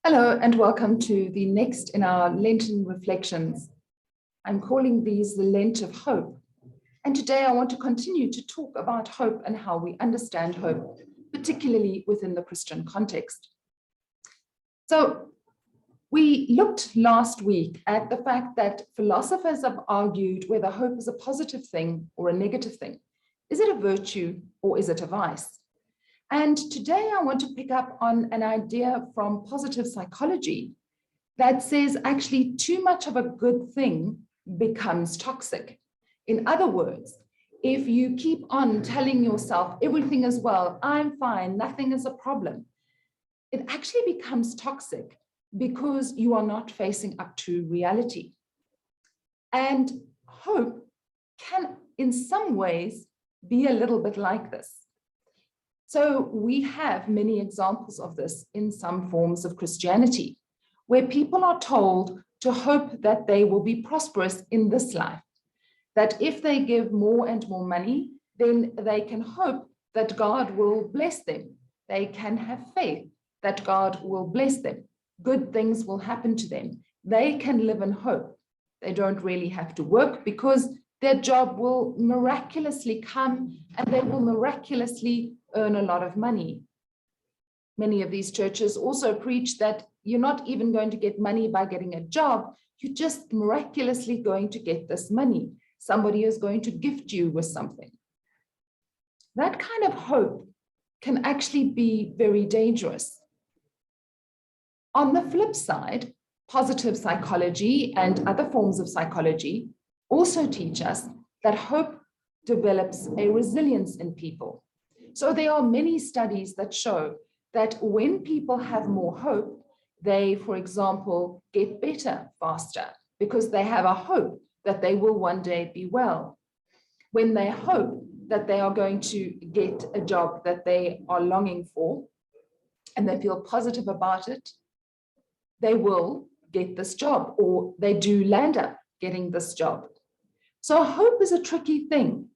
Hello and welcome to the next in our Lenten reflections. I'm calling these the Lent of Hope. And today I want to continue to talk about hope and how we understand hope, particularly within the Christian context. So we looked last week at the fact that philosophers have argued whether hope is a positive thing or a negative thing. Is it a virtue or is it a vice? And today I want to pick up on an idea from positive psychology that says actually too much of a good thing becomes toxic. In other words, if you keep on telling yourself everything is well, I'm fine, nothing is a problem, it actually becomes toxic because you are not facing up to reality. And hope can, in some ways, be a little bit like this. So we have many examples of this in some forms of Christianity, where people are told to hope that they will be prosperous in this life, that if they give more and more money, then they can hope that God will bless them. They can have faith that God will bless them. Good things will happen to them. They can live in hope. They don't really have to work because their job will miraculously come and they will miraculously earn a lot of money. Many of these churches also preach that you're not even going to get money by getting a job. You're just miraculously going to get this money. Somebody is going to gift you with something. That kind of hope can actually be very dangerous. On the flip side, positive psychology and other forms of psychology also teach us that hope develops a resilience in people. So there are many studies that show that when people have more hope, they, for example, get better faster because they have a hope that they will one day be well. When they hope that they are going to get a job that they are longing for and they feel positive about it, they will get this job or they do land up getting this job. So hope is a tricky thing.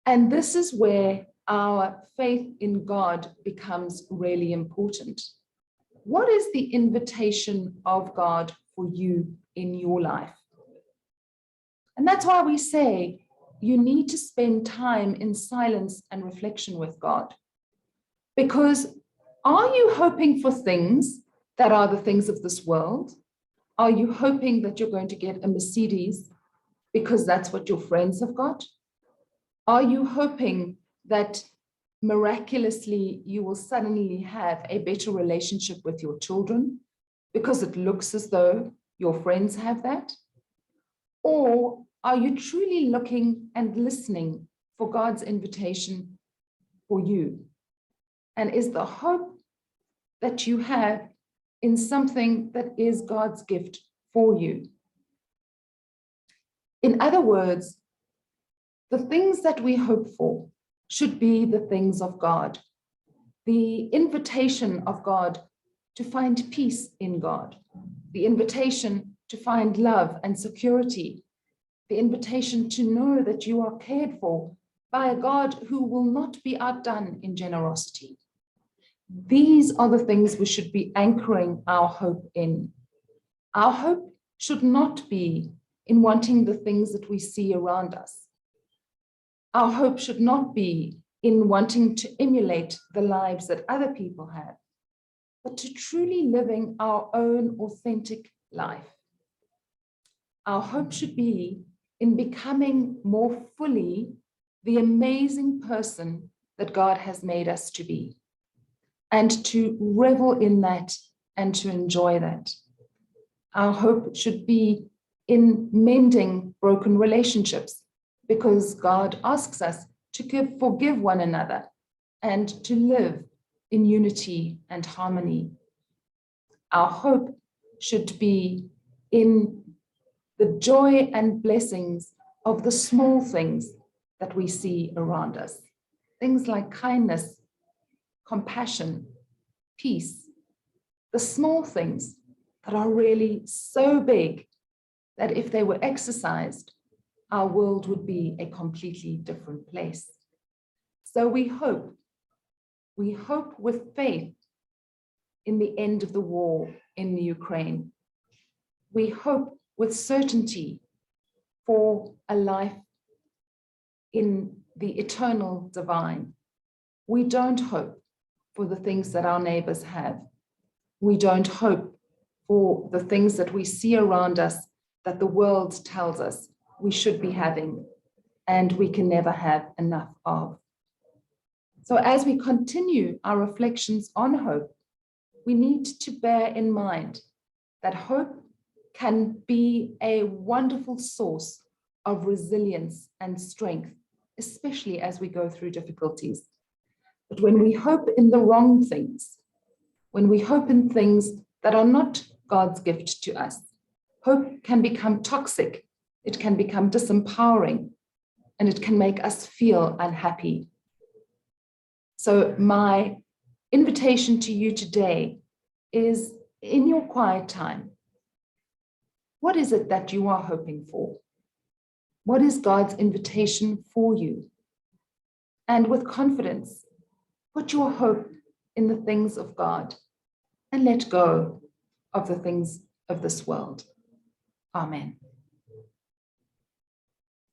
And this is where our faith in God becomes really important. What is the invitation of God for you in your life? And that's why we say you need to spend time in silence and reflection with God. Because are you hoping for things that are the things of this world? Are you hoping that you're going to get a Mercedes because that's what your friends have got? Are you hoping that miraculously you will suddenly have a better relationship with your children because it looks as though your friends have that? Or are you truly looking and listening for God's invitation for you? And is the hope that you have in something that is God's gift for you? In other words, the things that we hope for should be the things of God, the invitation of God to find peace in God, the invitation to find love and security, the invitation to know that you are cared for by a God who will not be outdone in generosity. These are the things we should be anchoring our hope in. Our hope should not be in wanting the things that we see around us. Our hope should not be in wanting to emulate the lives that other people have, but to truly living our own authentic life. Our hope should be in becoming more fully the amazing person that God has made us to be, and to revel in that and to enjoy that. Our hope should be in mending broken relationships, because God asks us to forgive one another and to live in unity and harmony. Our hope should be in the joy and blessings of the small things that we see around us. Things like kindness, compassion, peace, the small things that are really so big that if they were exercised, our world would be a completely different place. So we hope with faith in the end of the war in the Ukraine. We hope with certainty for a life in the eternal divine. We don't hope for the things that our neighbors have. We don't hope for the things that we see around us that the world tells us we should be having and we can never have enough of. So as we continue our reflections on hope, we need to bear in mind that hope can be a wonderful source of resilience and strength, especially as we go through difficulties. But when we hope in the wrong things, when we hope in things that are not God's gift to us, hope can become toxic, it can become disempowering, and it can make us feel unhappy. So my invitation to you today is, in your quiet time, what is it that you are hoping for? What is God's invitation for you? And with confidence, put your hope in the things of God and let go of the things of this world. Amen.